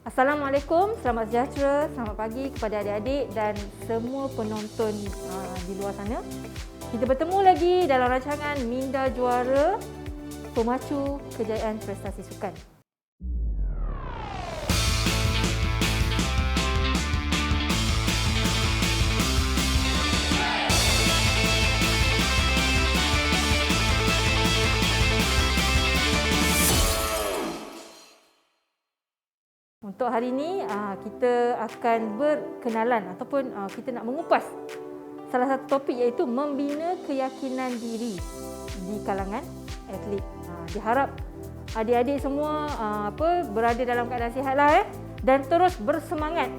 Assalamualaikum, selamat sejahtera, selamat pagi kepada adik-adik dan semua penonton di luar sana. Kita bertemu lagi dalam rancangan Minda Juara Pemacu Kejayaan Prestasi Sukan. Untuk hari ini kita akan berkenalan ataupun kita nak mengupas salah satu topik iaitu membina keyakinan diri di kalangan atlet. Diharap adik-adik semua berada dalam keadaan sihatlah dan terus bersemangat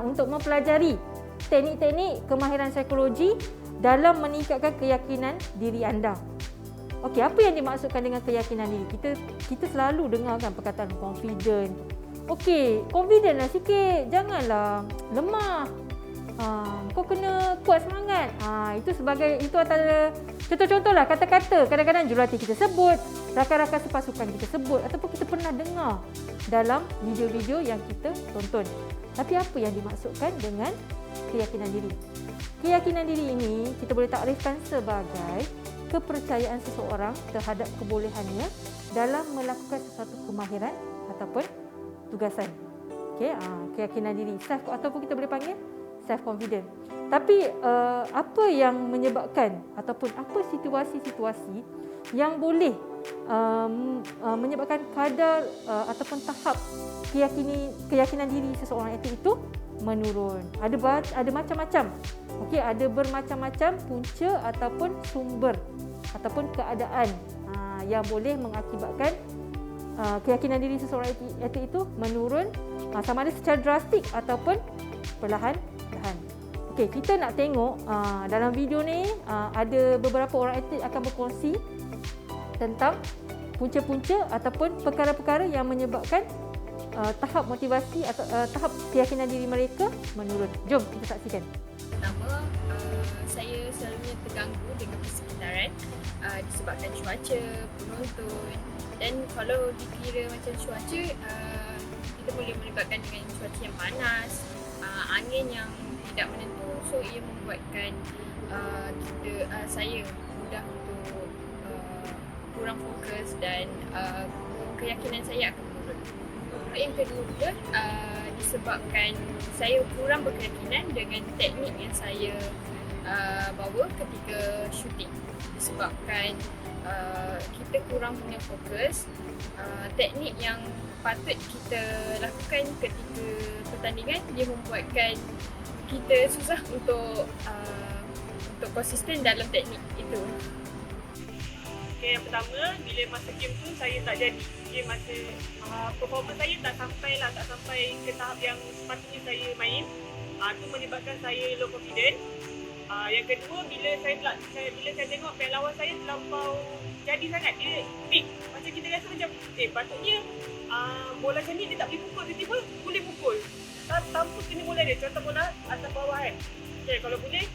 untuk mempelajari teknik-teknik kemahiran psikologi dalam meningkatkan keyakinan diri anda. Okey, apa yang dimaksudkan dengan keyakinan diri? Kita selalu dengarkan perkataan confident. Okey, confidentlah sikit. Janganlah lemah. Kau kena kuat semangat. Itu antara contoh-contohlah kata-kata kadang-kadang jurulatih kita sebut, rakan-rakan sepasukan kita sebut ataupun kita pernah dengar dalam video-video yang kita tonton. Tapi apa yang dimaksudkan dengan keyakinan diri? Keyakinan diri ini kita boleh takrifkan sebagai kepercayaan seseorang terhadap kebolehannya dalam melakukan sesuatu kemahiran ataupun tugasan. Okey, keyakinan diri self ataupun kita boleh panggil self confident. Tapi apa yang menyebabkan ataupun apa situasi-situasi yang boleh menyebabkan kadar ataupun tahap keyakinan diri seseorang itu menurun? Ada macam-macam. Okey, ada bermacam-macam punca ataupun sumber ataupun keadaan yang boleh mengakibatkan keyakinan diri seseorang atlet itu menurun sama ada secara drastik ataupun perlahan-lahan. Okey, kita nak tengok dalam video ni ada beberapa orang atlet akan berkongsi tentang punca-punca ataupun perkara-perkara yang menyebabkan tahap motivasi atau tahap keyakinan diri mereka menurun. Jom kita saksikan. Pertama, saya selalunya terganggu dengan persekitaran disebabkan cuaca, penonton. Dan kalau dikira macam cuaca, kita boleh melibatkan dengan cuaca yang panas, angin yang tidak menentu. So ia membuatkan saya mudah untuk kurang fokus dan keyakinan saya akan menurun. Yang kedua, disebabkan saya kurang berkeyakinan dengan teknik yang saya bawa ketika syuting. Disebabkan kita kurang punya fokus, teknik yang patut kita lakukan ketika pertandingan dia membuatkan kita susah untuk konsisten dalam teknik itu. Okay, yang pertama, bila masa game tu saya tak jadi. Game masa performa saya tak sampai ke tahap yang sepatutnya saya main. Itu menyebabkan saya low confident. Yang kedua, bila saya tengok pihak lawan saya terlampau jadi sangat, dia peak. Macam kita rasa macam patutnya bola macam ni dia tak boleh pukul, tiba-tiba boleh pukul tanpa kena bola dia. Contoh bola atas bawah kan, okay, kalau boleh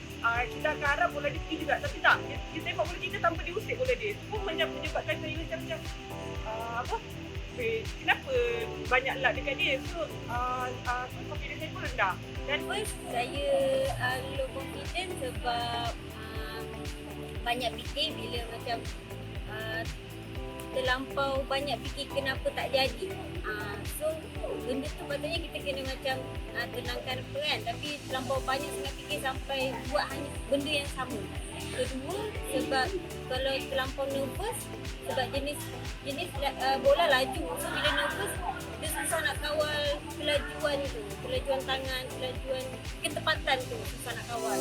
kita akan harap bola dia pergi juga, tapi tak, dia tembak bola kita tanpa diusik bola dia. Itu pun menyebabkan saya macam kenapa banyak luck dekat dia. So confidence saya pun rendah. Dan first, saya low confident sebab banyak fikir bila macam terlampau banyak fikir kenapa tak jadi. So benda tu patutnya kita kena macam tenangkan apa kan, tapi terlampau banyak sangat fikir sampai buat hanya benda yang sama. Kedua, sebab kalau terlampau nervous, sebab jenis bola laju, so bila nervous dia susah nak kawal kelajuan tangan, kelajuan ketepatan tu susah nak kawal.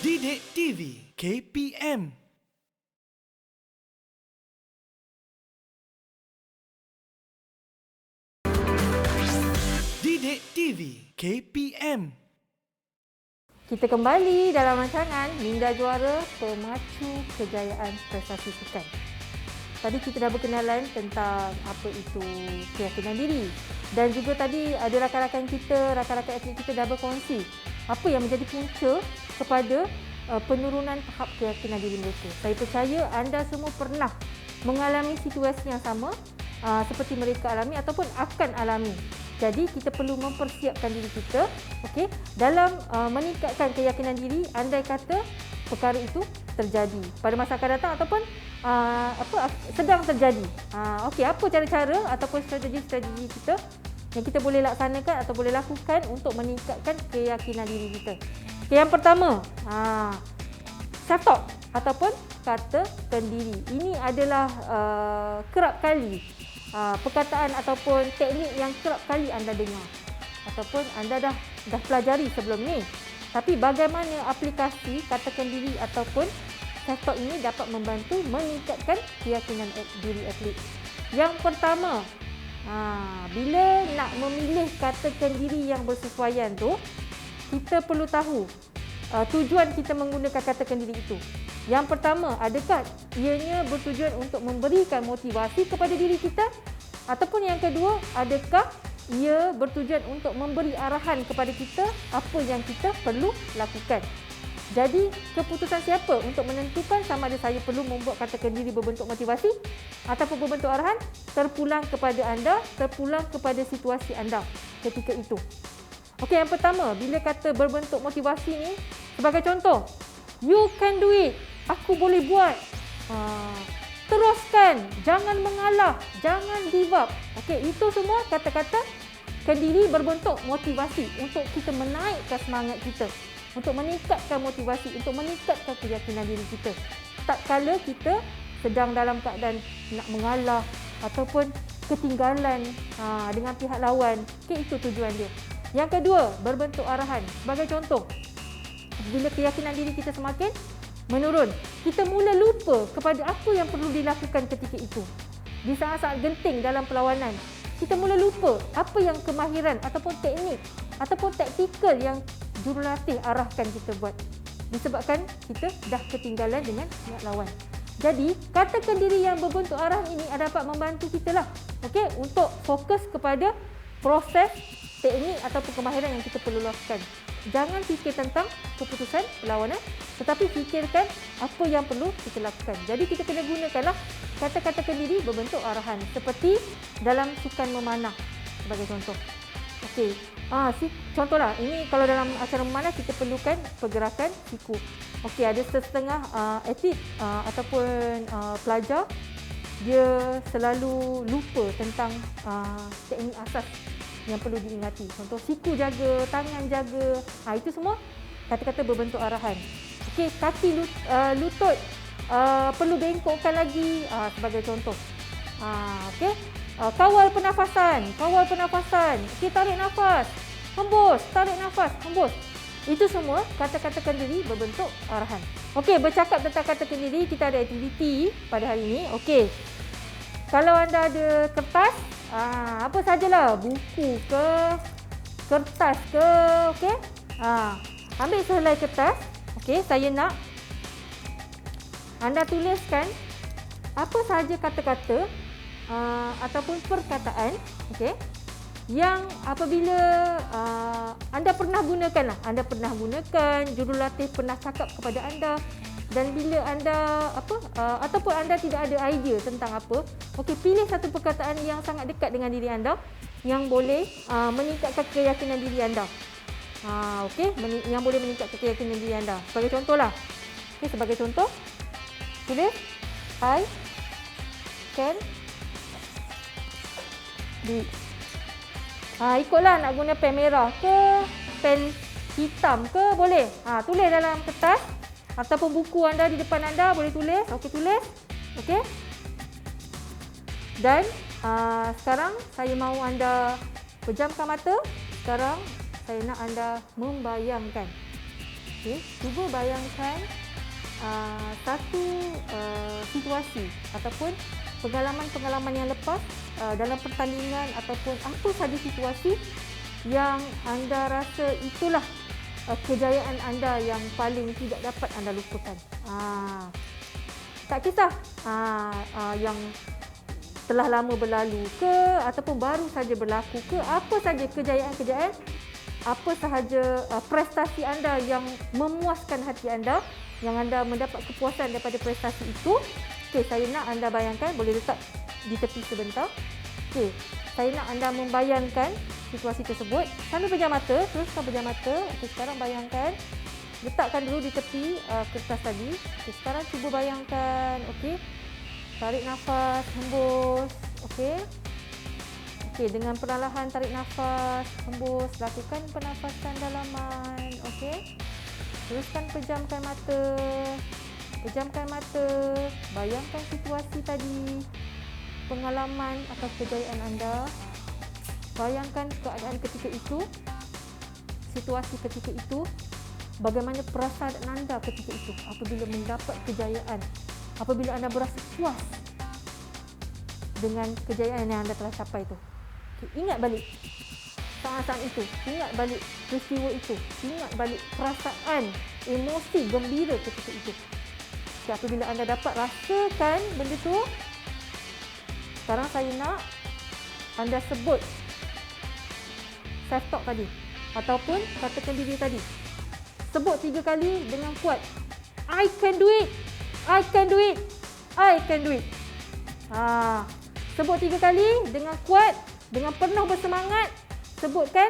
Didik TV KPM. Didik TV KPM. Kita kembali dalam rancangan Minda Juara Pemacu Kejayaan Prestasi Sukan. tadi kita dah berkenalan tentang apa itu keyakinan diri. Dan juga tadi ada rakan-rakan atlet kita dah berkongsi apa yang menjadi punca kepada penurunan tahap keyakinan diri mereka. Saya percaya anda semua pernah mengalami situasi yang sama seperti mereka alami ataupun akan alami. Jadi kita perlu mempersiapkan diri kita, okey, dalam meningkatkan keyakinan diri andai kata perkara itu terjadi pada masa akan datang ataupun sedang terjadi. Okey, apa cara-cara ataupun strategi-strategi kita yang kita boleh laksanakan atau boleh lakukan untuk meningkatkan keyakinan diri kita. Okay, yang pertama, self-talk ataupun katakan diri. Ini adalah kerap kali perkataan ataupun teknik yang kerap kali anda dengar ataupun anda dah pelajari sebelum ni. Tapi bagaimana aplikasi katakan diri ataupun self-talk ini dapat membantu meningkatkan keyakinan diri atlet. Yang pertama, bila nak memilih katakan diri yang bersesuaian tu, kita perlu tahu tujuan kita menggunakan katakan diri itu. Yang pertama, adakah ianya bertujuan untuk memberikan motivasi kepada diri kita? Ataupun yang kedua, adakah ia bertujuan untuk memberi arahan kepada kita apa yang kita perlu lakukan? Jadi, keputusan siapa untuk menentukan sama ada saya perlu membuat katakan diri berbentuk motivasi ataupun berbentuk arahan, terpulang kepada anda, terpulang kepada situasi anda ketika itu. Okey, yang pertama, bila kata berbentuk motivasi ni, sebagai contoh, you can do it, aku boleh buat, teruskan, jangan mengalah, jangan give up. Okey, itu semua kata-kata diri berbentuk motivasi untuk kita menaikkan semangat kita, untuk meningkatkan motivasi, untuk meningkatkan keyakinan diri kita. Tak kala kita sedang dalam keadaan nak mengalah ataupun ketinggalan dengan pihak lawan. Okey, itu tujuan dia. Yang kedua, berbentuk arahan. Sebagai contoh, bila keyakinan diri kita semakin menurun, kita mula lupa kepada apa yang perlu dilakukan ketika itu. Di saat-saat genting dalam perlawanan, kita mula lupa apa yang kemahiran ataupun teknik ataupun taktikal yang jurulatih arahkan kita buat. Disebabkan kita dah ketinggalan dengan pihak lawan. Jadi, katakan diri yang berbentuk arahan ini dapat membantu kita lah, okey, untuk fokus kepada proses teknik ataupun kemahiran yang kita perlu lakukan. Jangan fikir tentang keputusan perlawanan, tetapi fikirkan apa yang perlu kita lakukan. Jadi kita kena gunakanlah kata-katakan diri berbentuk arahan seperti dalam sukan memanah sebagai contoh. Okey, contohlah ini kalau dalam acara memanah kita perlukan pergerakan siku. Okey, ada setengah atlet ataupun pelajar dia selalu lupa tentang teknik asas yang perlu diingati. Contoh siku jaga, tangan jaga. Itu semua kata-kata berbentuk arahan. Okey, kaki lutut perlu bengkokkan lagi sebagai contoh. Okey. Kawal pernafasan. Okey, tarik nafas. Hembus, tarik nafas, hembus. Itu semua kata-katakan diri berbentuk arahan. Okey, bercakap tentang katakan diri, kita ada aktiviti pada hari ini. Okey. Kalau anda ada kertas, apa sajalah, buku ke, kertas ke, okey. Ambil sehelai kertas. Okey, saya nak anda tuliskan apa sahaja kata-kata ataupun perkataan, okey, yang apabila anda pernah gunakanlah. Anda pernah gunakan, jurulatih pernah cakap kepada anda. Dan bila anda ataupun anda tidak ada idea tentang apa, okey, pilih satu perkataan yang sangat dekat dengan diri anda yang boleh meningkatkan keyakinan diri anda. Okey, yang boleh meningkatkan keyakinan diri anda. Sebagai contohlah. Okey, sebagai contoh, tulis I can do it. Ikutlah nak guna pen merah ke pen hitam ke boleh. Tulis dalam kertas ataupun buku anda di depan anda boleh tulis. Okey, tulis. Okey. Dan sekarang saya mahu anda pejamkan mata. Sekarang saya nak anda membayangkan. Okey, cuba bayangkan satu situasi ataupun pengalaman-pengalaman yang lepas dalam pertandingan ataupun apa sahaja situasi yang anda rasa itulah kejayaan anda yang paling tidak dapat anda lupakan. Tak kisah yang telah lama berlalu ke ataupun baru saja berlaku ke, apa saja kejayaan-kejayaan, apa sahaja prestasi anda yang memuaskan hati anda, yang anda mendapat kepuasan daripada prestasi itu. Okey, saya nak anda bayangkan, boleh letak di tepi sebentar. Okey, saya nak anda membayangkan situasi tersebut. Sambil pejam mata, teruskan pejam mata. Okey, sekarang bayangkan, letakkan dulu di tepi kertas tadi. Okey, sekarang cuba bayangkan. Okey, tarik nafas, hembus. Okey. Okey, dengan perlahan tarik nafas, hembus, lakukan pernafasan dalaman. Okey. Teruskan pejamkan mata. Pejamkan mata. Bayangkan situasi tadi. Pengalaman atau kejayaan anda. Bayangkan keadaan ketika itu. Situasi ketika itu. Bagaimana perasaan anda ketika itu apabila mendapat kejayaan. Apabila anda berasa puas dengan kejayaan yang anda telah capai itu. Okay, ingat balik saat-saat itu. Ingat balik peristiwa itu. Ingat balik perasaan, emosi gembira ketika itu. Okay, apabila anda dapat rasakan benda tu, sekarang saya nak anda sebut self-talk tadi. Ataupun katakan diri tadi. Sebut 3 kali dengan kuat. I can do it. I can do it. I can do it. Sebut 3 kali dengan kuat, dengan penuh bersemangat. Sebutkan.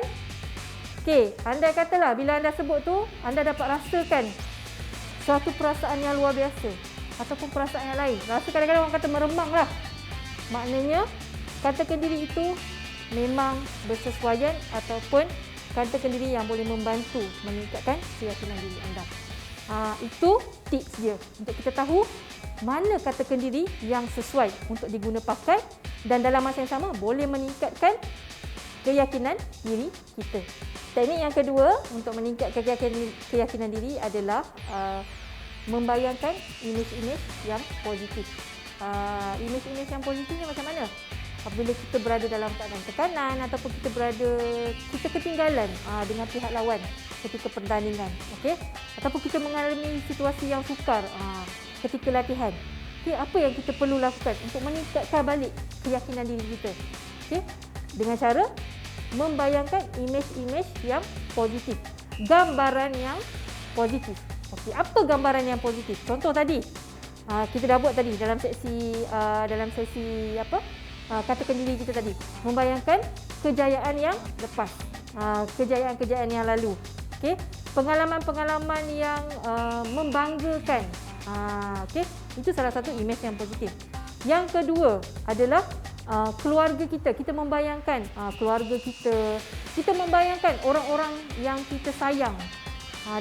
Okey, andai katalah bila anda sebut tu, anda dapat rasakan suatu perasaan yang luar biasa ataupun perasaan yang lain. Rasa kadang-kadang orang kata meremang lah. Maknanya, katakan diri itu memang bersesuaian ataupun katakan diri yang boleh membantu meningkatkan keyakinan diri anda. Itu tips dia untuk kita tahu mana katakan diri yang sesuai untuk diguna pakai dan dalam masa yang sama boleh meningkatkan keyakinan diri kita. Teknik yang kedua untuk meningkatkan keyakinan diri adalah membayangkan imej-imej yang positif. Imej-imej yang positif ni macam mana? Apabila kita berada dalam keadaan tekanan ataupun kita ketinggalan dengan pihak lawan ketika pertandingan, okey, ataupun kita mengalami situasi yang sukar ketika latihan. Okey, apa yang kita perlu lakukan untuk meningkatkan balik keyakinan diri kita? Okey, dengan cara membayangkan imej-imej yang positif, gambaran yang positif. Okey, apa gambaran yang positif? Contoh tadi kita dah buat tadi dalam sesi katakan diri kita tadi, membayangkan kejayaan yang lepas, kejayaan-kejayaan yang lalu. Okey, pengalaman-pengalaman yang membanggakan. Okey, itu salah satu imej yang positif. Yang kedua adalah keluarga kita. Kita membayangkan keluarga kita. Kita membayangkan orang-orang yang kita sayang.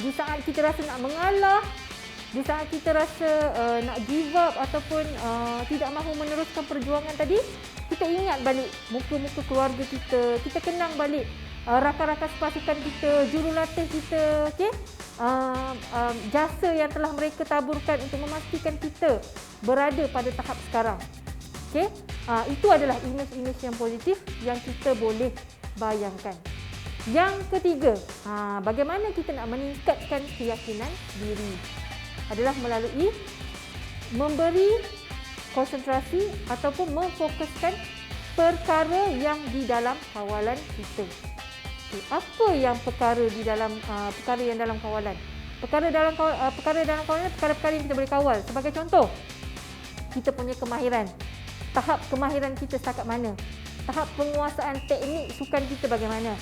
Di saat kita rasa nak mengalah, di saat kita rasa nak give up ataupun tidak mahu meneruskan perjuangan tadi, kita ingat balik muka-muka keluarga kita. Kita kenang balik rakan-rakan sepasukan kita, jurulatih kita, okey? Jasa yang telah mereka taburkan untuk memastikan kita berada pada tahap sekarang. Okey? Itu adalah imej-imej yang positif yang kita boleh bayangkan. Yang ketiga, bagaimana kita nak meningkatkan keyakinan diri? Adalah melalui memberi konsentrasi ataupun memfokuskan perkara yang di dalam kawalan kita. Okay, apa yang perkara yang dalam kawalan? Perkara dalam kawalan perkara-perkara yang kita boleh kawal. Sebagai contoh, kita punya kemahiran. Tahap kemahiran kita setakat mana? Tahap penguasaan teknik sukan kita bagaimana?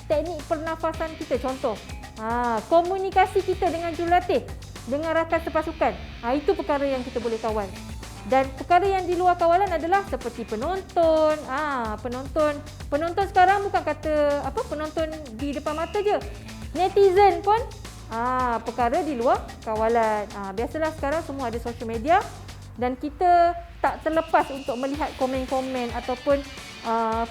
Teknik pernafasan kita contoh. Komunikasi kita dengan jurulatih, dengan rakan sepasukan. Itu perkara yang kita boleh kawal. Dan perkara yang di luar kawalan adalah seperti penonton. Penonton sekarang bukan kata penonton di depan mata je. Netizen pun perkara di luar kawalan. Biasalah sekarang semua ada social media dan kita tak terlepas untuk melihat komen-komen ataupun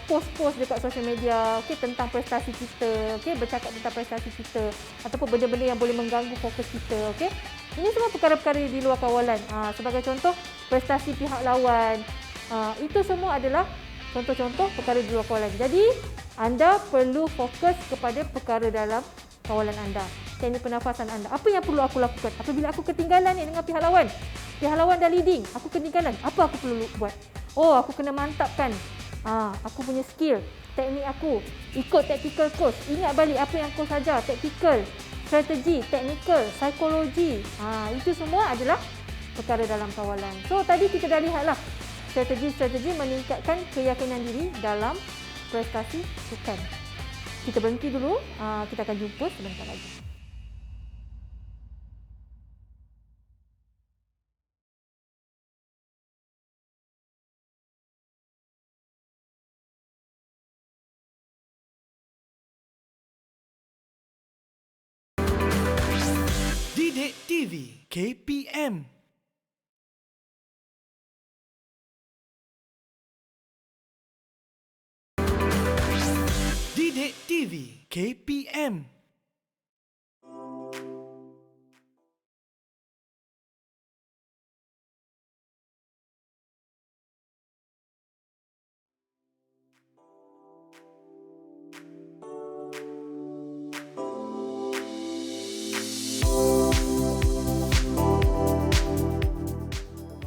post-post dekat social media, okey, tentang prestasi kita, okey, bercakap tentang prestasi kita ataupun benda-benda yang boleh mengganggu fokus kita, okey. Ini semua perkara-perkara di luar kawalan. Sebagai contoh, prestasi pihak lawan. Itu semua adalah contoh-contoh perkara di luar kawalan. Jadi, anda perlu fokus kepada perkara dalam kawalan anda. Teknik pernafasan anda. Apa yang perlu aku lakukan apabila aku ketinggalan dengan pihak lawan? Pihak lawan dah leading, aku ketinggalan. Apa aku perlu buat? Oh, aku kena mantapkan aku punya skill, teknik aku. Ikut tactical coach. Ingat balik apa yang coach ajar. Tactical, strategi, technical, psikologi. Itu semua adalah perkara dalam kawalan. So, tadi kita dah lihatlah strategi-strategi meningkatkan keyakinan diri dalam prestasi sukan. Kita berhenti dulu, kita akan jumpa sebentar lagi. Didik TV KPM. Didik TV KPM.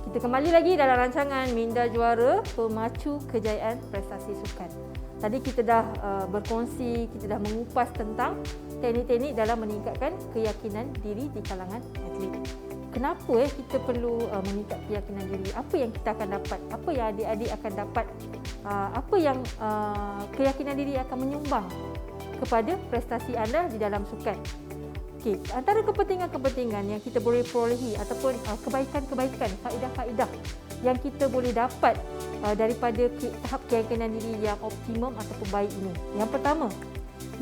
Kita kembali lagi dalam rancangan Minda Juara Pemacu Kejayaan Prestasi Sukan. Tadi kita dah berkongsi, kita dah mengupas tentang teknik-teknik dalam meningkatkan keyakinan diri di kalangan atlet. Kenapa kita perlu meningkat keyakinan diri? Apa yang kita akan dapat? Apa yang adik-adik akan dapat? Apa yang keyakinan diri akan menyumbang kepada prestasi anda di dalam sukan? Okay. Antara kepentingan-kepentingan yang kita boleh perolehi ataupun kebaikan-kebaikan, faedah-faedah yang kita boleh dapat daripada tahap keyakinan diri yang optimum ataupun baik ini. Yang pertama,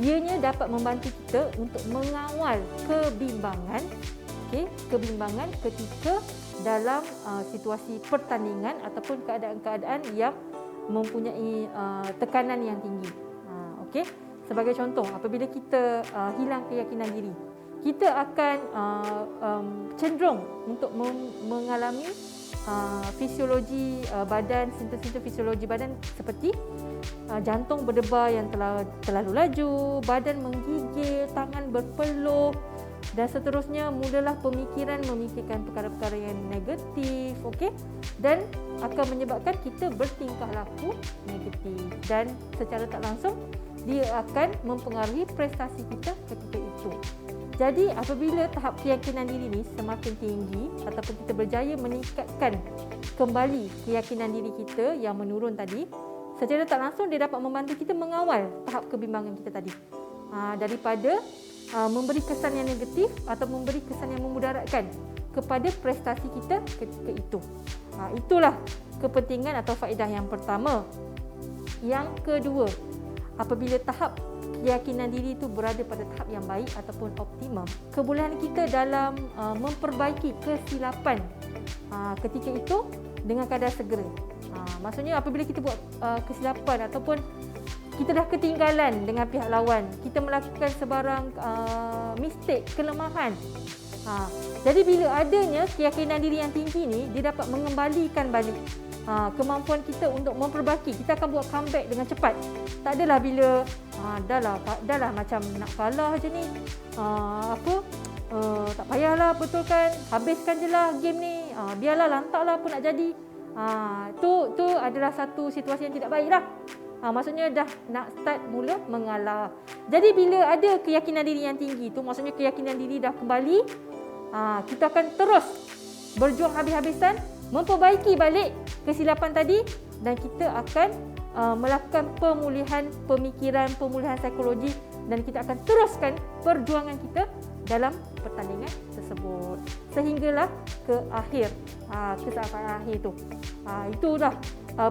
ianya dapat membantu kita untuk mengawal kebimbangan, kebimbangan ketika dalam situasi pertandingan ataupun keadaan-keadaan yang mempunyai tekanan yang tinggi. Sebagai contoh, apabila kita hilang keyakinan diri, kita akan cenderung untuk mengalami fisiologi badan, sintosis fisiologi badan seperti jantung berdebar yang terlalu laju, badan menggigil, tangan berpeluh dan seterusnya. Mulalah pemikiran memikirkan perkara-perkara yang negatif, dan akan menyebabkan kita bertingkah laku negatif dan secara tak langsung dia akan mempengaruhi prestasi kita ketika itu. Jadi apabila tahap keyakinan diri ni semakin tinggi ataupun kita berjaya meningkatkan kembali keyakinan diri kita yang menurun tadi, secara tak langsung dia dapat membantu kita mengawal tahap kebimbangan kita tadi. Daripada memberi kesan yang negatif atau memberi kesan yang memudaratkan kepada prestasi kita ketika itu. Itulah kepentingan atau faedah yang pertama. Yang kedua, apabila tahap keyakinan diri itu berada pada tahap yang baik ataupun optimum, kebolehan kita dalam memperbaiki kesilapan ketika itu dengan kadar segera. Maksudnya apabila kita buat kesilapan ataupun kita dah ketinggalan dengan pihak lawan, kita melakukan sebarang mistake, kelemahan. Jadi bila adanya keyakinan diri yang tinggi ni, dia dapat mengembalikan balik kemampuan kita untuk memperbaiki. Kita akan buat comeback dengan cepat. Tak adalah bila dah lah macam nak kalah je ni. Tak payahlah betulkan, habiskan je lah game ni. Biarlah lantaklah apa nak jadi. Tu adalah satu situasi yang tidak baik lah. Maksudnya dah nak start mula mengalah. Jadi bila ada keyakinan diri yang tinggi tu, maksudnya keyakinan diri dah kembali, kita akan terus berjuang habis-habisan memperbaiki balik kesilapan tadi dan kita akan melakukan pemulihan pemikiran, pemulihan psikologi dan kita akan teruskan perjuangan kita dalam pertandingan tersebut sehinggalah ke akhir, ke saat akhir tu. Itulah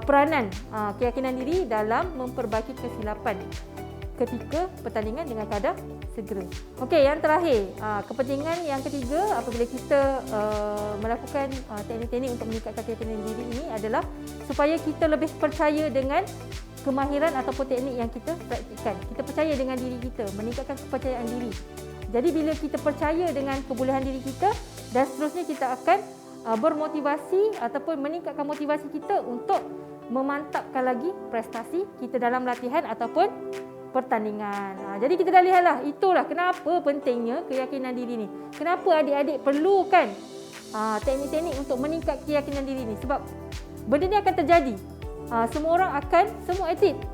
peranan keyakinan diri dalam memperbaiki kesilapan ketika pertandingan dengan kadar segera. Okey, yang terakhir, kepentingan yang ketiga apabila kita melakukan teknik-teknik untuk meningkatkan keyakinan diri ini adalah supaya kita lebih percaya dengan kemahiran ataupun teknik yang kita praktikkan. Kita percaya dengan diri kita, meningkatkan kepercayaan diri. Jadi bila kita percaya dengan kebolehan diri kita dan seterusnya kita akan bermotivasi ataupun meningkatkan motivasi kita untuk memantapkan lagi prestasi kita dalam latihan ataupun pertandingan. Jadi kita dah lihatlah, itulah kenapa pentingnya keyakinan diri ni. Kenapa adik-adik perlukan teknik-teknik untuk meningkat keyakinan diri ni. Sebab benda ni akan terjadi. Semua atlet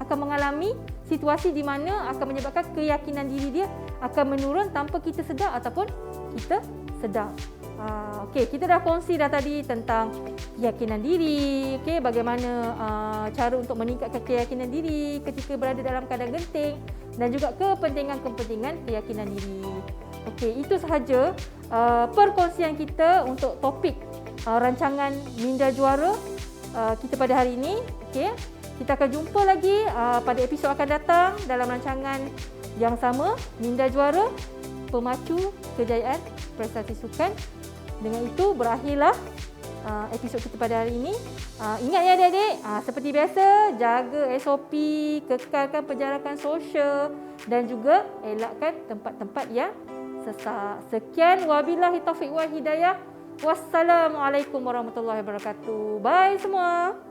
akan mengalami situasi di mana akan menyebabkan keyakinan diri dia akan menurun tanpa kita sedar ataupun kita sedar. Okey, kita dah kongsi dah tadi tentang keyakinan diri, okey, bagaimana cara untuk meningkatkan keyakinan diri ketika berada dalam keadaan genting dan juga kepentingan-kepentingan keyakinan diri. Okey, itu sahaja perkongsian kita untuk topik rancangan Minda Juara kita pada hari ini. Okey, kita akan jumpa lagi pada episod akan datang dalam rancangan yang sama, Minda Juara, Pemacu Kejayaan Prestasi Sukan. Dengan itu berakhirlah episod kita pada hari ini. Ingat ya adik-adik, seperti biasa jaga SOP, kekalkan penjarakan sosial dan juga elakkan tempat-tempat yang sesak. Sekian, wabillahi taufiq wal hidayah. Wassalamualaikum warahmatullahi wabarakatuh. Bye semua.